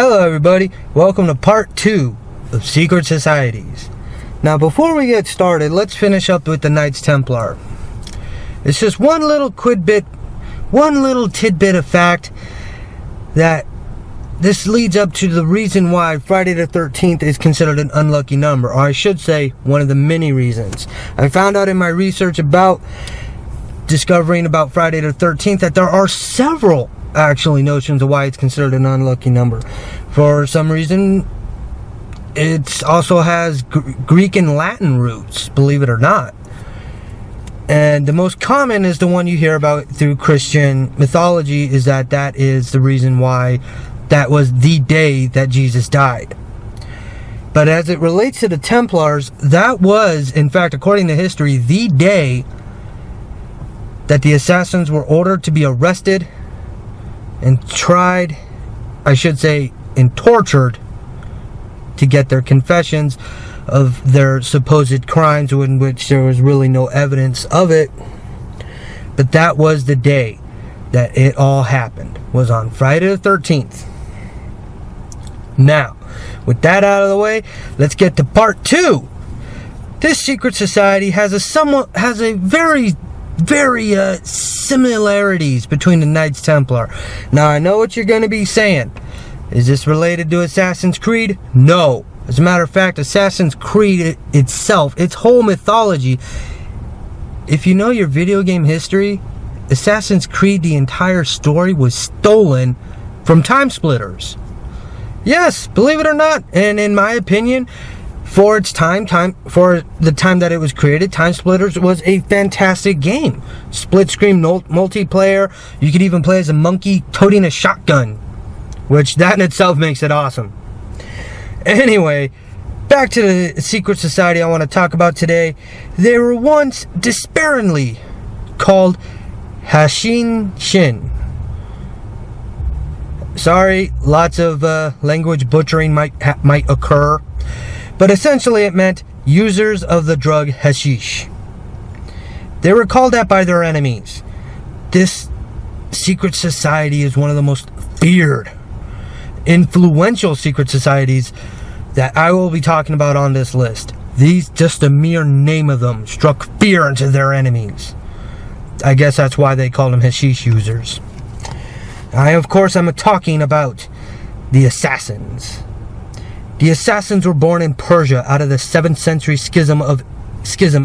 Hello everybody, welcome to part 2 of Secret Societies. Now before we get started, let's finish up with the Knights Templar. It's just one little tidbit of fact that this leads up to the reason why Friday the 13th is considered an unlucky number, or I should say one of the many reasons. I found out in my research about discovering about Friday the 13th that there are several actually notions of why it's considered an unlucky number. For some reason, it also has Greek and Latin roots, believe it or not. And the most common is the one you hear about through Christian mythology, is that is the reason why that was the day that Jesus died. But as it relates to the Templars, that was, in fact, according to history, the day that the assassins were ordered to be arrested and tried, I should say, and tortured to get their confessions of their supposed crimes, in which there was really no evidence of it. But that was the day that it all happened, was on Friday the 13th. Now, with that out of the way, let's get to part 2. This secret society has a very similarities between the Knights Templar. Now, I know what you're going to be saying. Is this related to Assassin's Creed? No. As a matter of fact, Assassin's Creed itself, its whole mythology, if you know your video game history, Assassin's Creed, the entire story was stolen from Time Splitters. Yes, believe it or not, and in my opinion, for its time for the time that it was created, Time Splitters was a fantastic game. Split screen multiplayer. You could even play as a monkey toting a shotgun, which that in itself makes it awesome. Anyway, back to the secret society I want to talk about today. They were once despairingly called Hashin Shin. Sorry, lots of language butchering might occur. But essentially it meant users of the drug hashish. They were called that by their enemies. This secret society is one of the most feared, influential secret societies that I will be talking about on this list. These, just the mere name of them, struck fear into their enemies. I guess that's why they called them hashish users. Of course, I'm talking about the Assassins. The Assassins were born in Persia out of the 7th century schism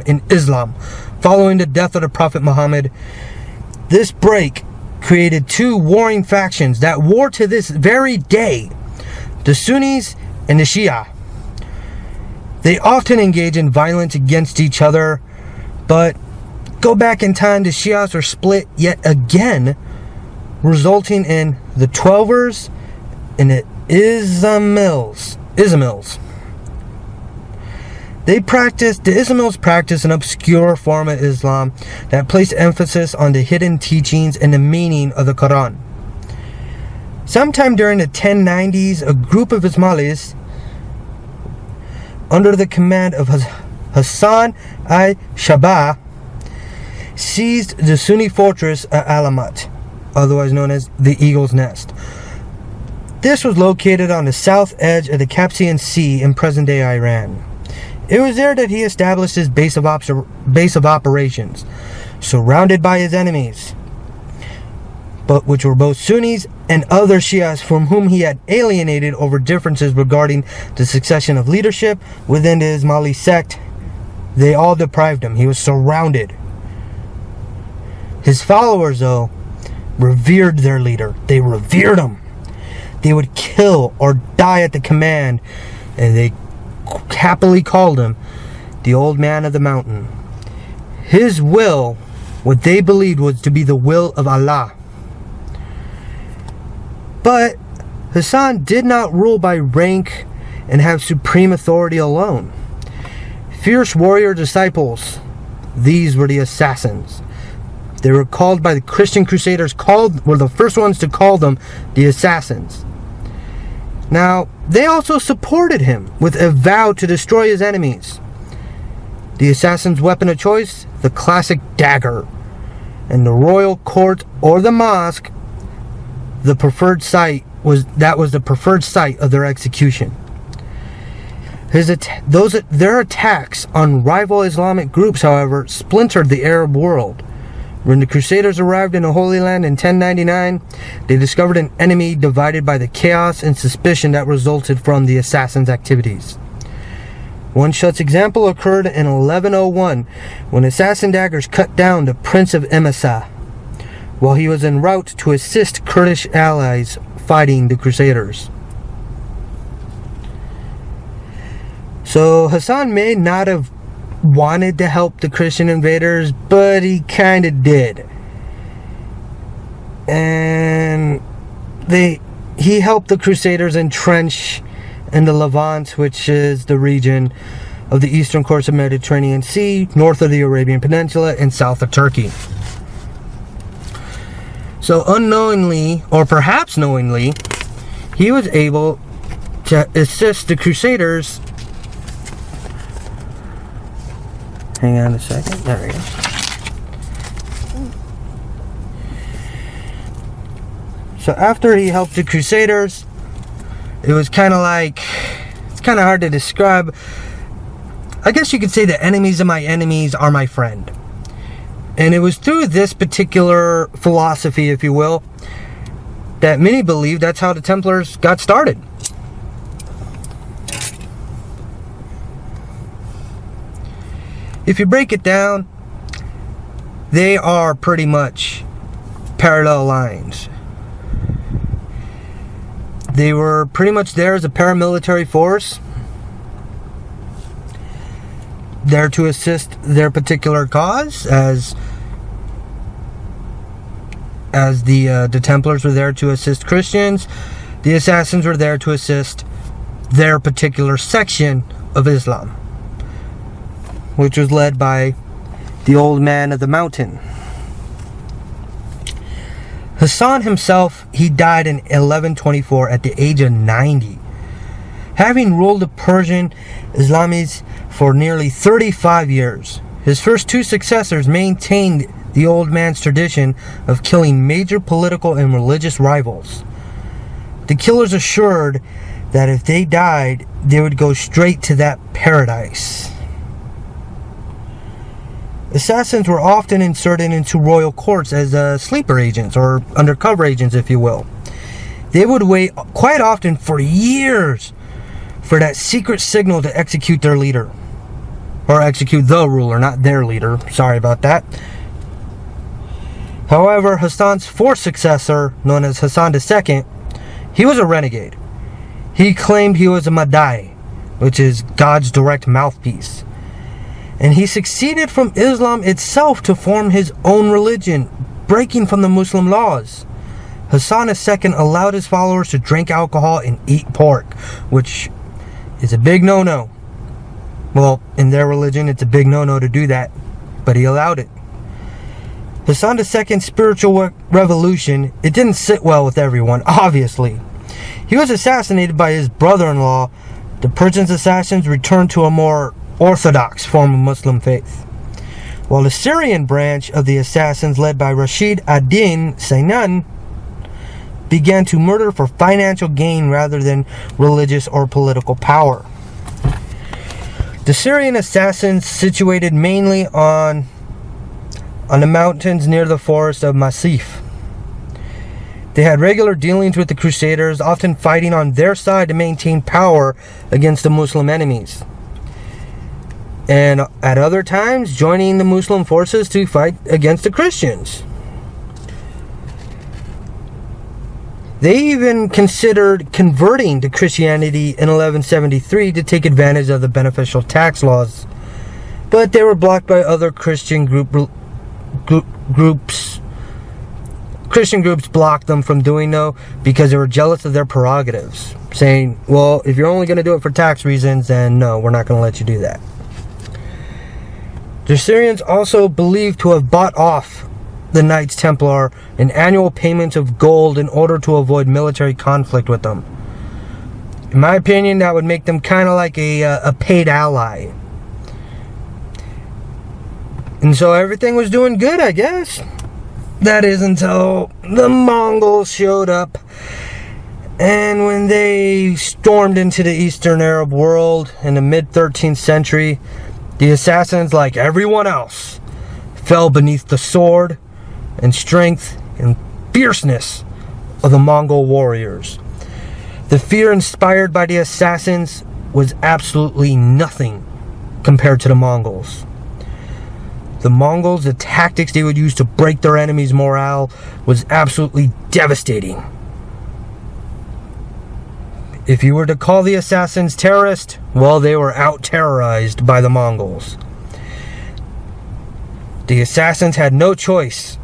in Islam, following the death of the Prophet Muhammad. This break created two warring factions that war to this very day, the Sunnis and the Shia. They often engage in violence against each other, but go back in time, the Shias were split yet again, resulting in the Twelvers and the Ismails. The Ismails practiced an obscure form of Islam that placed emphasis on the hidden teachings and the meaning of the Quran. Sometime during the 1090s, a group of Ismailis, under the command of Hassan I-Shaban, seized the Sunni fortress of Alamat, otherwise known as the Eagle's Nest. This was located on the south edge of the Caspian Sea in present-day Iran. It was there that he established his base of operations, surrounded by his enemies, but which were both Sunnis and other Shias from whom he had alienated over differences regarding the succession of leadership within the Ismaili sect. They all deprived him. He was surrounded. His followers, though, revered their leader. They revered him. They would kill or die at the command, and they happily called him the Old Man of the Mountain. His will, what they believed was to be the will of Allah. But Hassan did not rule by rank and have supreme authority alone. Fierce warrior disciples, these were the Assassins. They were called by the Christian Crusaders, were the first ones to call them the Assassins. Now, they also supported him with a vow to destroy his enemies. The assassin's weapon of choice, the classic dagger. And the royal court or the mosque, the preferred site was the preferred site of their execution. Their attacks on rival Islamic groups, however, splintered the Arab world. When the Crusaders arrived in the Holy Land in 1099, they discovered an enemy divided by the chaos and suspicion that resulted from the assassins' activities. One such example occurred in 1101 when assassin daggers cut down the Prince of Emesa while he was en route to assist Kurdish allies fighting the Crusaders. So Hassan may not have wanted to help the Christian invaders, but he kind of did. And he helped the Crusaders entrench in the Levant, which is the region of the eastern course of the Mediterranean Sea, north of the Arabian Peninsula, and south of Turkey. So unknowingly, or perhaps knowingly, he was able to assist the Crusaders. Hang on a second. There we go. So after he helped the Crusaders, it was kind of like, it's kind of hard to describe. I guess you could say the enemies of my enemies are my friend. And it was through this particular philosophy, if you will, that many believe that's how the Templars got started. If you break it down, they are pretty much parallel lines. They were pretty much there as a paramilitary force, there to assist their particular cause, as the Templars were there to assist Christians. The assassins were there to assist their particular section of Islam, which was led by the old man of the mountain. Hassan himself, he died in 1124 at the age of 90, having ruled the Persian Islamis for nearly 35 years. His first two successors maintained the old man's tradition of killing major political and religious rivals. The killers assured that if they died, they would go straight to that paradise. Assassins were often inserted into royal courts as sleeper agents, or undercover agents, if you will. They would wait quite often for years for that secret signal to execute their leader. Or execute the ruler, not their leader. Sorry about that. However, Hassan's fourth successor, known as Hassan II, he was a renegade. He claimed he was a Madai, which is God's direct mouthpiece. And he succeeded from Islam itself to form his own religion, breaking from the Muslim laws. Hassan II allowed his followers to drink alcohol and eat pork, which is a big no-no. Well, in their religion, it's a big no-no to do that, but he allowed it. Hassan II's spiritual revolution, it didn't sit well with everyone, obviously. He was assassinated by his brother-in-law. The Persian assassins returned to a more orthodox form of Muslim faith, while the Syrian branch of the assassins, led by Rashid ad-Din Sainan, began to murder for financial gain rather than religious or political power. The Syrian assassins, situated mainly on the mountains near the forest of Masif, they had regular dealings with the Crusaders, often fighting on their side to maintain power against the Muslim enemies, and at other times joining the Muslim forces to fight against the Christians. They even considered converting to Christianity in 1173 to take advantage of the beneficial tax laws, but they were blocked by other Christian groups. Christian groups blocked them from doing so because they were jealous of their prerogatives, saying, well, if you're only going to do it for tax reasons, then no, we're not going to let you do that. The Syrians also believed to have bought off the Knights Templar in annual payments of gold in order to avoid military conflict with them. In my opinion, that would make them kind of like a paid ally. And so everything was doing good, I guess. That is until the Mongols showed up And when they stormed into the Eastern Arab world in the mid-13th century, the assassins, like everyone else, fell beneath the sword and strength and fierceness of the Mongol warriors. The fear inspired by the assassins was absolutely nothing compared to the Mongols. The Mongols, the tactics they would use to break their enemies' morale was absolutely devastating. If you were to call the assassins terrorists, well, they were out-terrorized by the Mongols. The assassins had no choice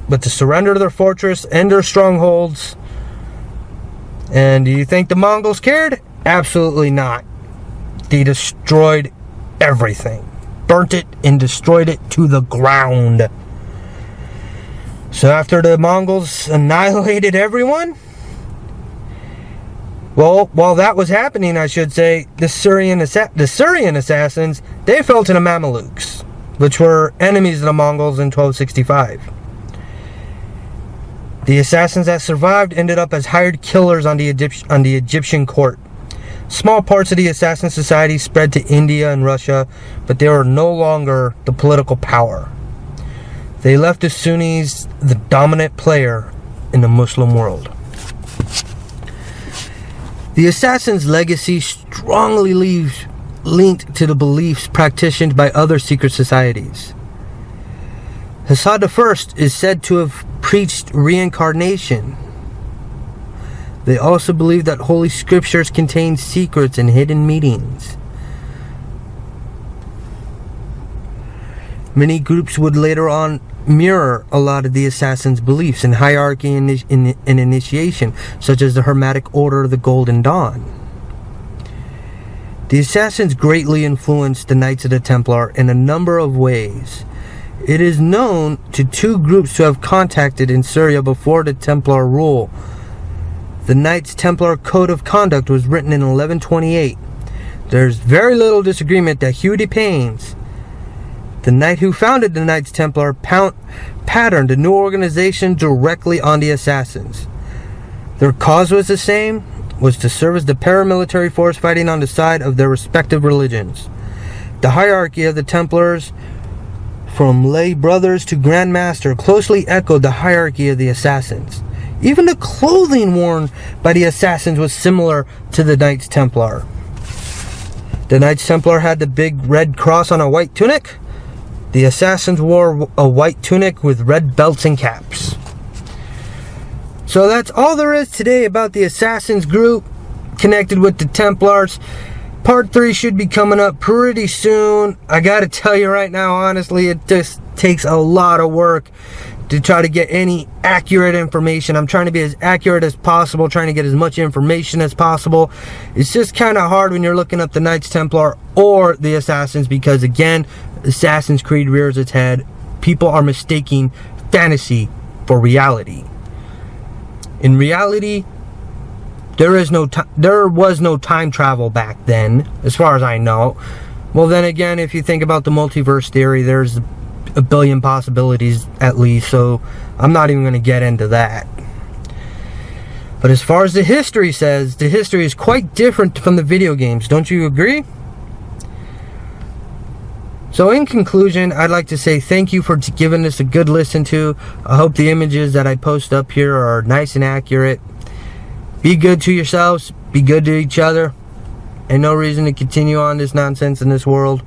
but to surrender their fortress and their strongholds. And do you think the Mongols cared? Absolutely not. They destroyed everything. Burnt it and destroyed it to the ground. So after the Mongols annihilated everyone, well, while that was happening, I should say, the Syrian assassins, they fell to the Mamelukes, which were enemies of the Mongols in 1265. The assassins that survived ended up as hired killers on the Egyptian court. Small parts of the assassin society spread to India and Russia, but they were no longer the political power. They left the Sunnis the dominant player in the Muslim world. The assassin's legacy strongly linked to the beliefs practiced by other secret societies. Hassan I is said to have preached reincarnation. They also believed that holy scriptures contained secrets and hidden meanings. Many groups would later on mirror a lot of the assassins' beliefs in hierarchy and initiation, such as the Hermetic Order of the Golden Dawn. The assassins greatly influenced the Knights of the Templar in a number of ways. It is known to two groups to have contacted in Syria before the Templar rule. The Knights Templar Code of Conduct was written in 1128. There's very little disagreement that Hugh de Paynes, the knight who founded the Knights Templar, patterned the new organization directly on the assassins. Their cause was the same, was to serve as the paramilitary force fighting on the side of their respective religions. The hierarchy of the Templars, from lay brothers to Grand Master, closely echoed the hierarchy of the assassins. Even the clothing worn by the assassins was similar to the Knights Templar. The Knights Templar had the big red cross on a white tunic. The assassins wore a white tunic with red belts and caps. So that's all there is today about the assassins group connected with the Templars. Part 3 should be coming up pretty soon. I gotta tell you right now, honestly, it just takes a lot of work to try to get any accurate information. I'm trying to be as accurate as possible, trying to get as much information as possible. It's just kind of hard when you're looking up the Knights Templar or the Assassins, because again, Assassin's Creed rears its head. People are mistaking fantasy for reality. In reality, there was no time travel back then, as far as I know. Well, then again, if you think about the multiverse theory, there's a billion possibilities at least, so I'm not even going to get into that. But as far as the history says, the history is quite different from the video games. Don't you agree? So in conclusion, I'd like to say thank you for giving this a good listen to. I hope the images that I post up here are nice and accurate. Be good to yourselves. Be good to each other. Ain't no reason to continue on this nonsense in this world.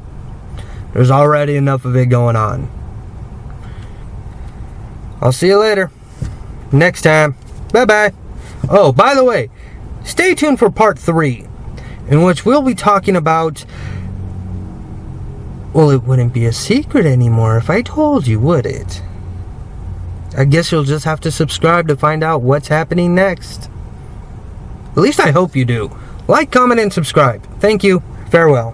There's already enough of it going on. I'll see you later. Next time. Bye-bye. Oh, by the way, stay tuned for part 3, in which we'll be talking about... Well, it wouldn't be a secret anymore if I told you, would it? I guess you'll just have to subscribe to find out what's happening next. At least I hope you do. Like, comment, and subscribe. Thank you. Farewell.